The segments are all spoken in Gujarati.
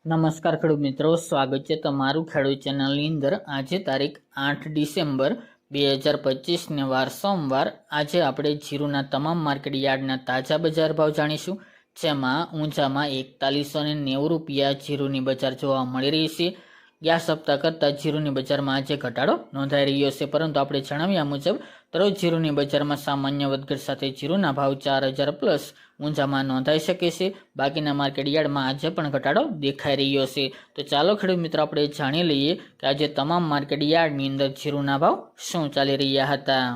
નમસ્કાર ખેડૂત મિત્રો, સ્વાગત છે તમારું ખેડૂત ચેનલની અંદર। આજે તારીખ 8 ડિસેમ્બર 2025 વાર સોમવાર। આજે આપણે જીરુના તમામ માર્કેટ યાર્ડના તાજા બજાર ભાવ જાણીશું, જેમાં ઊંઝામાં 4190 રૂપિયા જીરુની બજાર જોવા મળી રહી છે। ગયા સપ્તાહ કરતાં જીરુની બજારમાં આજે ઘટાડો નોંધાઈ રહ્યો છે, પરંતુ આપણે જણાવ્યા મુજબ દરરોજ જીરુની બજારમાં સામાન્ય વધઘટ સાથે જીરુના ભાવ 4000 પ્લસ ઊંઝામાં નોંધાઈ શકે છે। બાકીના માર્કેટ યાર્ડમાં આજે પણ ઘટાડો દેખાઈ રહ્યો છે। તો ચાલો ખેડૂત મિત્રો, આપણે જાણી લઈએ કે આજે તમામ માર્કેટ યાર્ડની અંદર જીરુના ભાવ શું ચાલી રહ્યા હતા।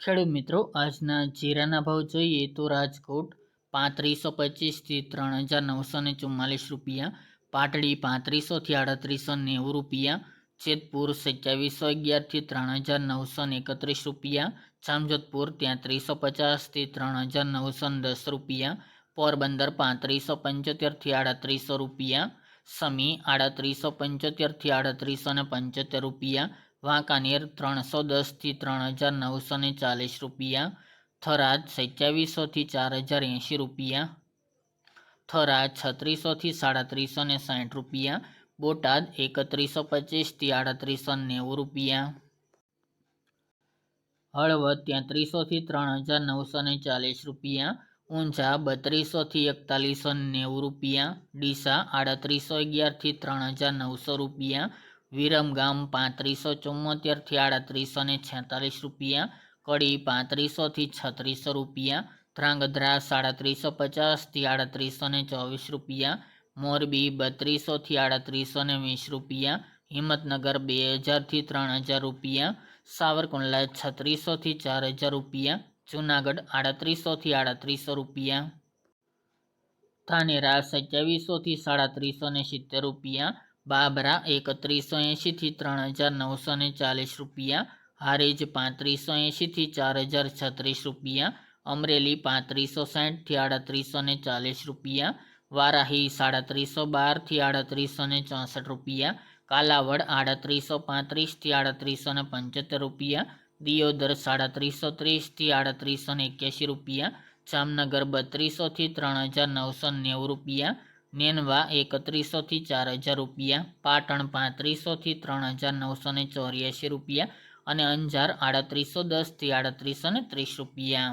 ખેડૂત મિત્રો, આજના જીરાના ભાવ જોઈએ તો રાજકોટ 3525 થી 3944 રૂપિયા, પાટડી 3500 થી 3890 રૂપિયા, જેતપુર 2711 થી 3931 રૂપિયા, જામજોધપુર 3350 થી 3910 રૂપિયા, પોરબંદર 3575 થી 3800 રૂપિયા, સમી 3875 થી 3875 રૂપિયા, વાંકાનેર 310 થી 3940 રૂપિયા, થરાદ 2700 થી 4080 રૂપિયા, થરા 3600 થી 3760 રૂપિયા, બોટાદ 3125 થી 3890 રૂપિયા, હળવદ 3300 થી 3940 રૂપિયા, ઊંઝા 3200 થી 4190 રૂપિયા, ડીસા 3811 થી 3900 રૂપિયા, વિરમગામ 3574 થી 3846 રૂપિયા, કડી 3500 થી 3600 રૂપિયા, ધ્રાંગધ્રા 3750 થી 3824 રૂપિયા, મોરબી 3200 થી 3820 રૂપિયા, હિંમતનગર 2000 થી 3000 રૂપિયા, સાવરકુંડલા 3600 થી 4000 રૂપિયા, જૂનાગઢ 3800 થી 3800 રૂપિયા, ધાનેરા 2700 થી 3770 રૂપિયા, બાબરા 3180 થી 3940 રૂપિયા, હારીજ 3580 થી 4036 રૂપિયા, અમરેલી 3560 થી 3840 રૂપિયા, વારાહી 3712 થી 3864 રૂપિયા, કાલાવડ 3835 થી 3875 રૂપિયા, દિયોદર 3730 થી 3881 રૂપિયા, જામનગર 3200 થી 3990 રૂપિયા, નેનવા 3100 થી 4000 રૂપિયા, પાટણ 3500 થી 3984 રૂપિયા અને અંજાર 3810 થી 3830 રૂપિયા।